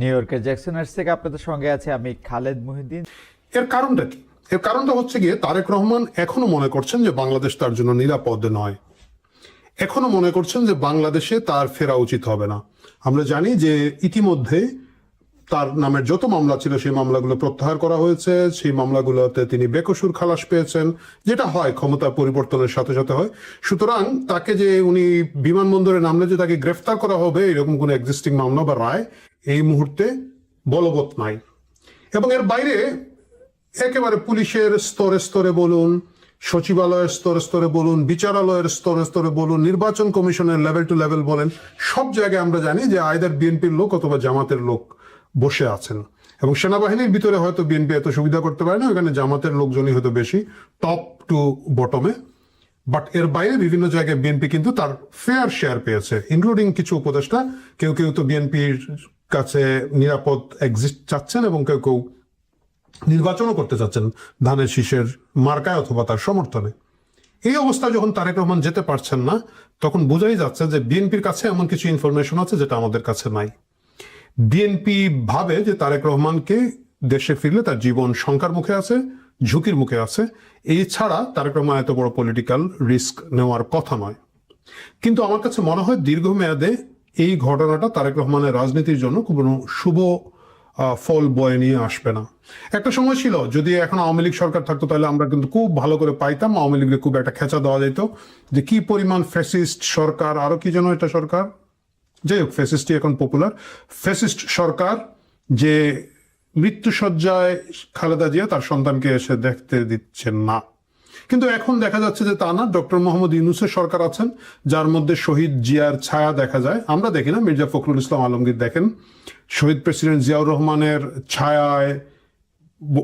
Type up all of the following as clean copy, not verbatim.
New ইয়র্কের জ্যাকসনহাইটস থেকে আপনাদের সঙ্গে আছে আমি খালেদ মুহিউদ্দিন। এর কারণটা কি? এর কারণটা হচ্ছে গিয়ে তারেক রহমান এখনো মনে করছেন যে বাংলাদেশ তার জন্য নিরাপদ নয়, এখনো মনে করছেন যে বাংলাদেশে তার ফেরা উচিত হবে না। আমরা জানি যে ইতিমধ্যে তার নামের যত মামলা ছিল সেই মামলাগুলো প্রত্যাহার করা হয়েছে, সেই মামলাগুলোতে তিনি বেকসুর খালাস পেয়েছেন, যেটা হয় ক্ষমতা পরিবর্তনের সাথে সাথে হয়। সুতরাং তাকে যে উনি বিমানবন্দরে নামলে যে তাকে গ্রেফতার করা হবে এরকম কোনো এক্সিস্টিং মামলা বা রায় এই মুহূর্তে বলবৎ নাই। এবং এর বাইরে একেবারে পুলিশের স্তরে স্তরে বলুন, সচিবালয়ের স্তরে স্তরে বলুন, বিচারালয়ের স্তরে স্তরে বলুন, নির্বাচন কমিশনের লেভেল টু লেভেল বলেন, সব জায়গায় আমরা জানি যে আইদার বিএনপির লোক অথবা জামাতের লোক বসে আছেন। এবং সেনাবাহিনীর ভিতরে হয়তো বিএনপি এত সুবিধা করতে পারে না, ওখানে জামাতের লোকজনই হয়তো বেশি টপ টু বটমে। বাট এর বাইরে বিভিন্ন জায়গায় বিএনপি কিন্তু তার ফেয়ার শেয়ার পেয়েছে, ইনক্লুডিং কিছু উপদেষ্টা। কেউ কেউ তো বিএনপির কাছে নিরাপদ এক্সিট চাচ্ছেন এবং কেউ কেউ নির্বাচনও করতে চাচ্ছেন ধানের শীষের মার্কায় অথবা তার সমর্থনে। এই অবস্থায় যখন তারেক রহমান যেতে পারছেন না, তখন বোঝাই যাচ্ছে যে বিএনপির কাছে এমন কিছু ইনফরমেশন আছে যেটা আমাদের কাছে নাই। বিএনপি ভাবে যে তারেক রহমানকে দেশে ফিরলে তার জীবন শঙ্কার মুখে আছে, ঝুঁকির মুখে আছে। এই ছাড়া তারেক রহমান এত বড় পলিটিক্যাল রিস্ক নেওয়ার কথা নয়। কিন্তু আমার কাছে মনে হয় দীর্ঘমেয়াদে এই ঘটনাটা তারেক রহমানের রাজনীতির জন্য কোনো শুভ ফল বয়ে নিয়ে আসবে না। একটা সময় ছিল যদি এখন আওয়ামী লীগ সরকার থাকতো তাহলে আমরা কিন্তু খুব ভালো করে পাইতাম, আওয়ামী লীগকে খুব একটা খেঁচা দেওয়া যেত যে কি পরিমাণ ফ্যাসিস্ট সরকার, আরো কি যেন এটা সরকার, যাই হোক ফ্যাসিস্টই এখন পপুলার, ফ্যাসিস্ট সরকার যে মৃত্যুসজ্জায় খালেদা জিয়া তার সন্তানকে এসে দেখতে দিচ্ছেন না। কিন্তু এখন দেখা যাচ্ছে যে তা না, ডক্টর মোহাম্মদ ইউনূসের সরকার আছেন যার মধ্যে শহীদ জিয়ার ছায়া দেখা যায়। আমরা দেখি না, মির্জা ফখরুল ইসলাম আলমগীর দেখেন শহীদ প্রেসিডেন্ট জিয়াউর রহমানের ছায়ায়,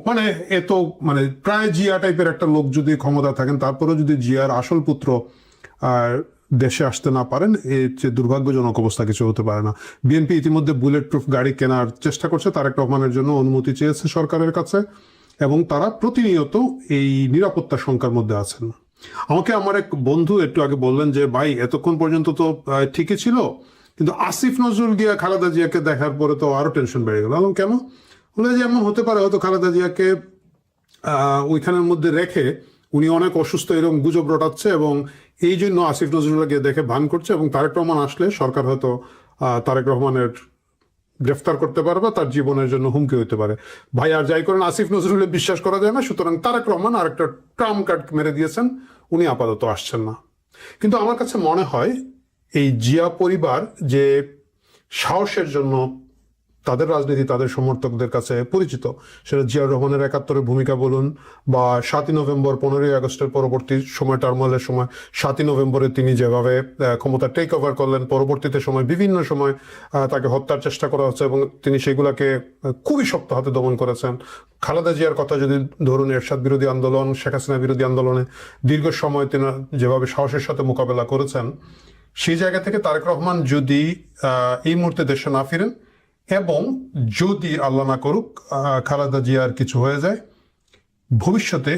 মানে এত মানে প্রায় জিয়া টাইপের একটা লোক যদি ক্ষমতা থাকেন, তারপরে যদি জিয়ার আসল পুত্র দেশে আসতে না পারেন, এর যে দুর্ভাগ্যজনক অবস্থা কিছু হতে পারে না। বিএনপি ইতিমধ্যে বুলেট প্রুফ গাড়ি কেনার চেষ্টা করছে, তারেক রহমানের জন্য অনুমতি চেয়েছে সরকারের কাছে, এবং তারা প্রতিনিয়ত এই নিরাপত্তা শঙ্কার মধ্যে আছেন। আমাকে আমার এক বন্ধু একটু আগে বললেন যে ভাই এতক্ষণ পর্যন্ত তো ঠিকই ছিল, কিন্তু আসিফ নজরুল গিয়া খালেদা জিয়াকে দেখার পরে তো আরো টেনশন বেড়ে গেল। কেন? বলে যে এমন হতে পারে হয়তো খালেদা জিয়াকে ওইখানের মধ্যে রেখে উনি অনেক অসুস্থ এরকম গুজব রটাচ্ছে এবং এই জন্য আসিফ নজরুলকে দেখে ভান করছে, এবং তারেক রহমান আসলে সরকার হয়তো তারেক রহমানের গ্রেফতার করতে পারবে, তার জীবনের জন্য হুমকি হইতে পারে। ভাই আর যাই করেন আসিফ নজরুলের বিশ্বাস করা যায় না, সুতরাং তারেক রহমান আরেকটা ট্রাম্প কার্ড মেরে দিয়েছেন, উনি আপাতত আসছেন না। কিন্তু আমার কাছে মনে হয় এই জিয়া পরিবার যে সাহসের জন্য তাদের রাজনীতি তাদের সমর্থকদের কাছে পরিচিত, সেটা জিয়াউর রহমানের ৭১-এর ভূমিকা বলুন বা ৭ই নভেম্বর ১৫ই আগস্টের পরবর্তী সময় টার্মোলের সময় ৭ই নভেম্বরে তিনি যেভাবে ক্ষমতা টেক ওভার করলেন, পরবর্তীতে সময় বিভিন্ন সময় তাকে হত্যার চেষ্টা করা হচ্ছে এবং তিনি সেগুলাকে খুবই শক্ত হাতে দমন করেছেন। খালেদা জিয়ার কথা যদি ধরুন, এরশাদ বিরোধী আন্দোলন, শেখ হাসিনা বিরোধী আন্দোলনে দীর্ঘ সময় তিনি যেভাবে সাহসের সাথে মোকাবেলা করেছেন, সেই জায়গা থেকে তারেক রহমান যদি এই মুহূর্তে দেশে না ফিরেন এবং যদি আল্লাহ না করুক খালেদা জিয়ার কিছু হয়ে যায়, ভবিষ্যতে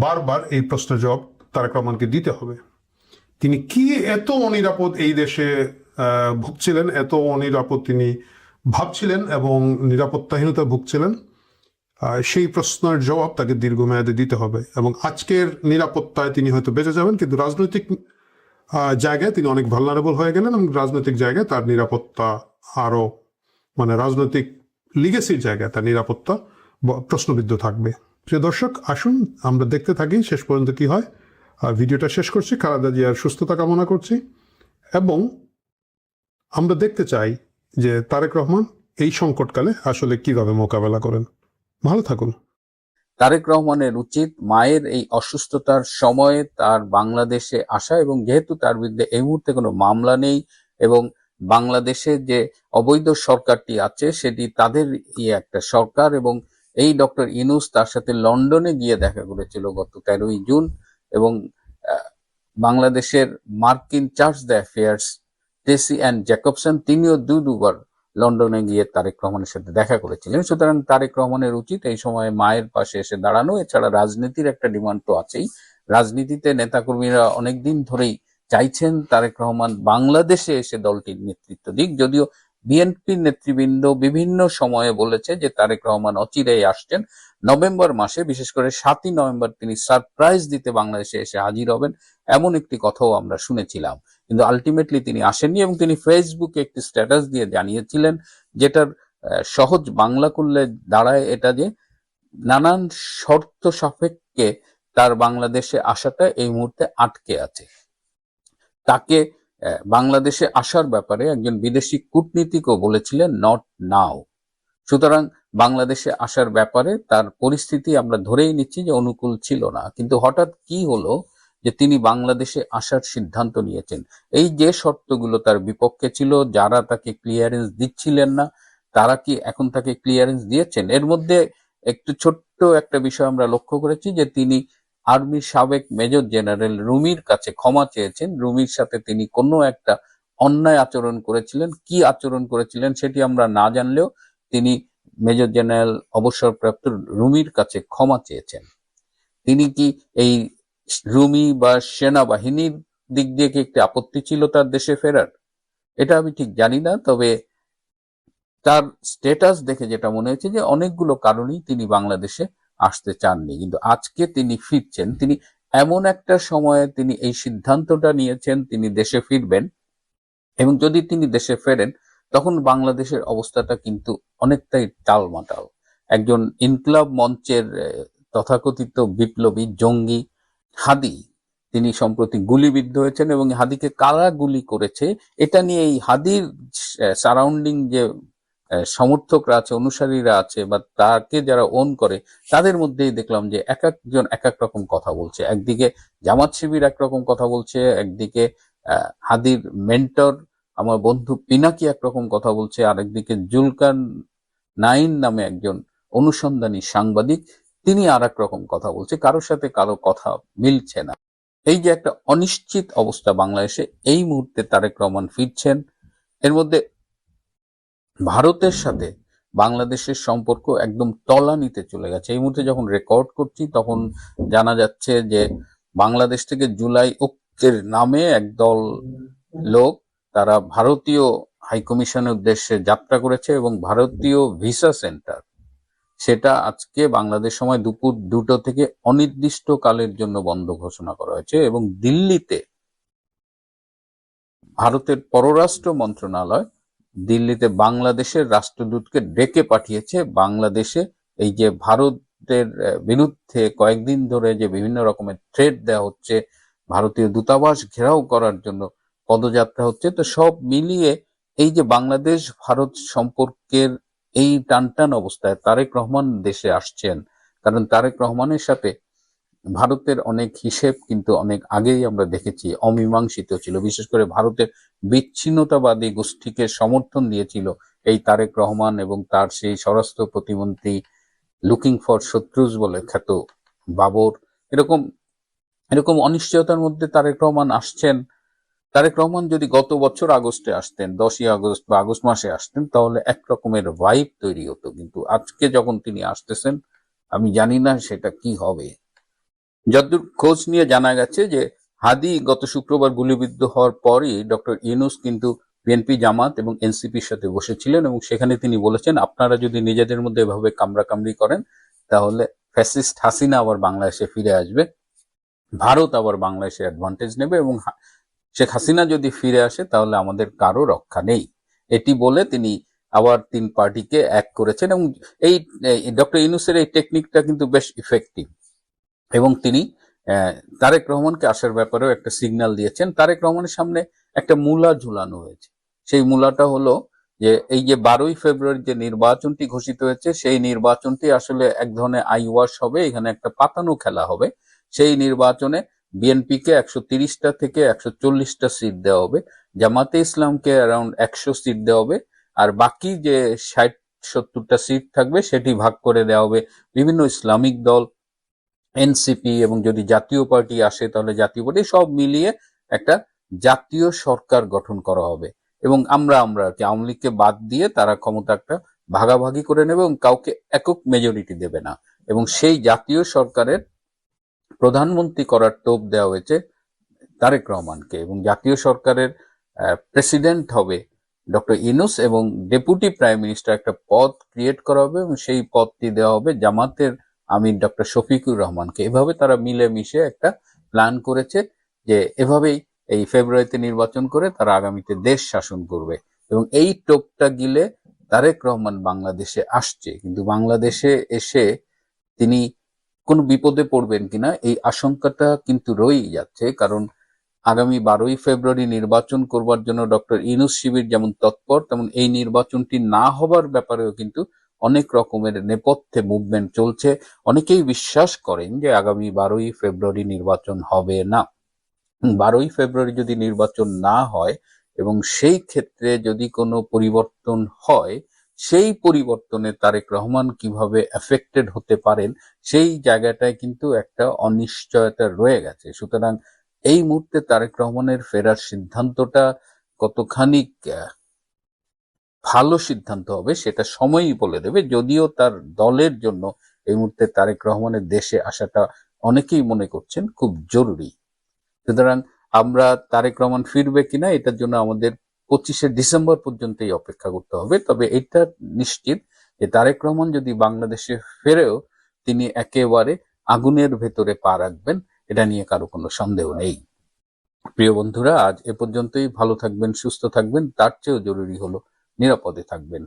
বারবার এই প্রশ্নের জবাব তারেক রহমানকে দিতে হবে। তিনি কি এত অনিরাপদ এই দেশে ভুগছিলেন, এত অনিরাপদ তিনি ভাবছিলেন এবং নিরাপত্তাহীনতা ভুগছিলেন, সেই প্রশ্নের জবাব তাকে দীর্ঘমেয়াদে দিতে হবে। এবং আজকের নিরাপত্তায় তিনি হয়তো বেঁচে যাবেন, কিন্তু রাজনৈতিক জায়গায় তিনি অনেক ভালনারেবল হয়ে গেলেন এবং রাজনৈতিক জায়গায় তার নিরাপত্তা আরো, মানে রাজনৈতিক লিগেসির জায়গায় তার নিরাপত্তা প্রশ্নবিদ্ধ থাকবে। প্রিয় দর্শক, আসুন আমরা দেখতে থাকি শেষ পর্যন্ত কি হয়। ভিডিওটা শেষ করছি, খালেদা জিয়ার সুস্থতা কামনা করছি এবং আমরা দেখতে চাই যে তারেক রহমান এই সংকটকালে আসলে কিভাবে মোকাবেলা করেন। ভালো থাকুন। তারেক রহমানের উচিত মায়ের এই অসুস্থতার সময়ে তার বাংলাদেশে আসা, এবং যেহেতু তার বিরুদ্ধে এই মুহূর্তে কোনো মামলা নেই এবং বাংলাদেশের যে অবৈধ সরকারটি আছে সেটি তাদের একটা সরকার, এবং এই ডক্টর ইউনূস তার সাথে লন্ডনে গিয়ে দেখা করেছিল গত 13ই জুন, এবং বাংলাদেশের মার্কিন charge the affairs Tessy and Jacobson তিনিও দুবার লন্ডনে গিয়ে তারেক রহমানের সাথে দেখা করেছিলেন। সুতরাং তারেক রহমানের উচিত এই সময় মায়ের পাশে এসে দাঁড়ানো। এছাড়া রাজনীতির একটা ডিমান্ড তো আছেই, রাজনীতিতে নেতাকর্মীরা অনেকদিন ধরেই চাইছেন তারেক রহমান বাংলাদেশে এসে দলটির নেতৃত্ব দিক। যদিও বিএনপি নেতৃবৃন্দ বিভিন্ন সময়ে বলেছে যে তারেক রহমান অচিরেই আসছেন, নভেম্বর মাসে, বিশেষ করে 7ই নভেম্বর তিনি সারপ্রাইজ দিতে বাংলাদেশে এসে হাজির হবেন, এমন একটি কথাও আমরা শুনেছিলাম। কিন্তু আলটিমেটলি তিনি আসেননি এবং তিনি ফেসবুকে একটি স্ট্যাটাস দিয়ে জানিয়েছিলেন, যেটার সহজ বাংলা করলে দাঁড়ায় এটা যে নানান শর্ত সাপেক্ষে তার বাংলাদেশে আসাটা এই মুহূর্তে আটকে আছে। তাকে বাংলাদেশে আসার ব্যাপারে একজন বিদেশি কূটনীতিকও বলেছিলেন নট নাও। সুতরাং বাংলাদেশে আসার ব্যাপারে তার পরিস্থিতি আমরা ধরেই নিচ্ছি যে অনুকূল ছিল না। কিন্তু হঠাৎ কি হলো যে তিনি বাংলাদেশে আসার সিদ্ধান্ত নিয়েছেন? এই যে শর্তগুলো তার বিপক্ষে ছিল, যারা তাকে ক্লিয়ারেন্স দিচ্ছিলেন না, তারা কি এখন তাকে ক্লিয়ারেন্স দিয়েছেন? এর মধ্যে একটু ছোট্ট একটা বিষয় আমরা লক্ষ্য করেছি যে তিনি আর্মির সাবেক মেজর জেনারেল রুমির কাছে ক্ষমা চেয়েছেন। রুমির সাথে তিনি কোনো একটা অন্যায় আচরণ করেছিলেন, কি আচরণ করেছিলেন সেটি আমরা না জানলেও তিনি মেজর জেনারেল অবসরপ্রাপ্ত রুমির কাছে ক্ষমা চেয়েছেন। তিনি কি এই রুমি বা সেনাবাহিনীর দিক দিয়ে কি একটি আপত্তি ছিল তার দেশে ফেরার? এটা আমি ঠিক জানি না, তবে তার স্ট্যাটাস দেখে যেটা মনে হয়েছে যে অনেকগুলো কারণেই তিনি বাংলাদেশে আসতে চাননি, কিন্তু আজকে তিনি ফিরছেন। তিনি এমন একটা সময়ে তিনি এই সিদ্ধান্তটা নিয়েছেন তিনি দেশে ফিরবেন, এবং যদি তিনি দেশে ফেরেন তখন বাংলাদেশের অবস্থাটা কিন্তু অনেকটাই টালমাটাল। একজন ইনকলাব মঞ্চের তথাকথিত বিপ্লবী জঙ্গি হাদি, তিনি সম্প্রতি গুলিবিদ্ধ হয়েছেন, এবং হাদিকে কারা গুলি করেছে এটা নিয়ে এই হাদির সারাউন্ডিং যে সমর্থকরা আছে, অনুসারীরা আছে, বা তাকে যারা ওন করে, তাদের মধ্যেই দেখলাম যে এক একজন এক এক রকম কথা বলছে। একদিকে জামাত শিবির একরকম কথা বলছে, একদিকে হাদির মেন্টর আমার বন্ধু পিনাকি একরকম কথা বলছে, আরেকদিকে জুলকার নাইন নামে একজন অনুসন্ধানী সাংবাদিক, তিনি আর এক রকম কথা বলছে। কারোর সাথে কারো কথা মিলছে না। এই যে একটা অনিশ্চিত অবস্থা বাংলাদেশে, এই মুহূর্তে তারেক রহমান ফিরছেন। এর মধ্যে ভারতের সাথে বাংলাদেশের সম্পর্ক একদম তলানিতে চলে গেছে। এই মুহূর্তে যখন রেকর্ড করছি তখন জানা যাচ্ছে যে বাংলাদেশ থেকে জুলাই ঐক্যের নামে একদল লোক তারা ভারতীয় হাইকমিশনের উদ্দেশ্যে যাত্রা করেছে, এবং ভারতীয় ভিসা সেন্টার সেটা আজকে বাংলাদেশ সময় দুপুর 2টো থেকে অনির্দিষ্ট কালের জন্য বন্ধ ঘোষণা করা হয়েছে। এবং দিল্লিতে ভারতের পররাষ্ট্র মন্ত্রণালয় দিল্লিতে বাংলাদেশের রাষ্ট্রদূতকে ডেকে পাঠিয়েছে বাংলাদেশে এই যে ভারতের বিরুদ্ধে কয়েকদিন ধরে যে বিভিন্ন রকমের থ্রেট দেওয়া হচ্ছে, ভারতীয় দূতাবাস ঘেরাও করার জন্য পদযাত্রা হচ্ছে, তো সব মিলিয়ে এই যে বাংলাদেশ ভারত সম্পর্কের এই টানটান অবস্থায় তারেক রহমান দেশে আসছেন। কারণ তারেক রহমানের সাথে ভারতের অনেক হিসেব কিন্তু অনেক আগেই আমরা দেখেছি অমীমাংসিত ছিল। বিশেষ করে ভারতের বিচ্ছিন্নতাবাদী গোষ্ঠীকে সমর্থন দিয়েছিল এই তারেক রহমান এবং তার সেই স্বরাষ্ট্র প্রতিমন্ত্রী লুকিং ফর শত্রুজ বলে খ্যাত বাবর। এরকম এরকম অনিশ্চয়তার মধ্যে তারেক রহমান আসছেন। তারেক রহমান যদি গত বছর আগস্টে আসতেন, 10ই আগস্ট বা আগস্ট মাসে আসতেন, তাহলে এক রকমের ভাইব তৈরি হতো। কিন্তু আজকে যখন তিনি আসতেছেন, আমি জানি না সেটা কি হবে। যতদূর খোঁজ নিয়ে জানা গেছে যে হাদি গত শুক্রবার গুলিবিদ্ধ হওয়ার পরই ডক্টর ইউনূস কিন্তু বিএনপি, জামাত এবং এনসিপির সাথে বসেছিলেন, এবং সেখানে তিনি বলেছেন আপনারা যদি নিজেদের মধ্যে এভাবে কামড়াকামড়ি করেন তাহলে ফ্যাসিস্ট হাসিনা আবার বাংলাদেশে ফিরে আসবে, ভারত আবার বাংলাদেশে অ্যাডভান্টেজ নেবে, এবং শেখ হাসিনা যদি ফিরে আসে তাহলে আমাদের কারো রক্ষা নেই। এটি বলে তিনি আবার 3 পার্টিকে এক করেছেন, এবং এই ডক্টর ইউনূসের এই টেকনিকটা কিন্তু বেশ ইফেক্টিভ। এবং তিনি তারেক রহমানকে আসার ব্যাপারেও একটা সিগন্যাল দিয়েছেন। তারেক রহমানের সামনে একটা মূলা ঝুলানো হয়েছে। সেই মূলাটা হলো যে এই যে 12ই ফেব্রুয়ারি যে নির্বাচনটি ঘোষিত হয়েছে, সেই নির্বাচনটি আসলে এক ধরনের আইওয়াশ হবে, এখানে একটা পাতানো খেলা হবে। সেই নির্বাচনে বিএনপিকে 130টা থেকে 140টা সিট দেওয়া হবে, জামাতে ইসলামকে অ্যারাউন্ড 100 সিট দেওয়া হবে, আর বাকি যে 60-70টা সিট থাকবে সেটি ভাগ করে দেওয়া হবে বিভিন্ন ইসলামিক দল, এনসিপি, এবং যদি জাতীয় পার্টি আসে তাহলে জাতীয় পার্টি, সব মিলিয়ে একটা জাতীয় সরকার গঠন করা হবে। এবং আমরা আওয়ামী লীগকে বাদ দিয়ে তারা ক্ষমতা একটা ভাগাভাগি করে নেবে এবং কাউকে একক মেজরিটি দেবে না। এবং সেই জাতীয় সরকারের প্রধানমন্ত্রী করার টোপ দেওয়া হয়েছে তারেক রহমানকে, এবং জাতীয় সরকারের প্রেসিডেন্ট হবে ডক্টর ইউনূস এবং ডেপুটি প্রাইম মিনিস্টার একটা পদ ক্রিয়েট করা হবে এবং সেই পদটি দেওয়া হবে জামাতের আমির ডক্টর শফিকুর রহমানকে। এভাবে তারা মিলেমিশে একটা প্ল্যান করেছে যে এভাবেই এই ফেব্রুয়ারিতে নির্বাচন করে তারা আগামীতে দেশ শাসন করবে। এবং এই টোপটা গিলে তারেক রহমান বাংলাদেশে আসছে, কিন্তু বাংলাদেশে এসে তিনি কোনো বিপদে পড়বেন কিনা এই আশঙ্কাটা কিন্তু রয়েই যাচ্ছে। কারণ আগামী 12ই ফেব্রুয়ারি নির্বাচন করবার জন্য ডক্টর ইউনূস শিবির যেমন তৎপর, তেমন এই নির্বাচনটি না হবার ব্যাপারেও কিন্তু অনেক রকমের নেপথ্যে মুভমেন্ট চলছে। অনেকেই বিশ্বাস করেন যে আগামী 12ই ফেব্রুয়ারি নির্বাচন হবে না। 12ই ফেব্রুয়ারি যদি নির্বাচন না হয় এবং সেই ক্ষেত্রে যদি কোনো পরিবর্তন হয়, সেই পরিবর্তনে তারেক রহমান কিভাবে এফেক্টেড হতে পারেন সেই জায়গাটায় কিন্তু একটা অনিশ্চয়তা রয়ে গেছে। সুতরাং এই মুহূর্তে তারেক রহমানের ফেরার সিদ্ধান্তটা কতখানি ভালো সিদ্ধান্ত হবে সেটা সময়ই বলে দেবে, যদিও তার দলের জন্য এই মুহূর্তে তারেক রহমানের দেশে আসাটা অনেকেই মনে করছেন খুব জরুরি। সুতরাং আমরা তারেক রহমান ফিরবে কিনা এটার জন্য আমাদের 25শে ডিসেম্বর পর্যন্তই অপেক্ষা করতে হবে। তবে এটা নিশ্চিত যে তারেক রহমান যদি বাংলাদেশে ফেরেও তিনি একেবারে আগুনের ভেতরে পা রাখবেন, এটা নিয়ে কারো কোনো সন্দেহ নেই। প্রিয় বন্ধুরা, আজ এ পর্যন্তই। ভালো থাকবেন, সুস্থ থাকবেন, তার চেয়েও জরুরি হলো নিরাপদে থাকবেন।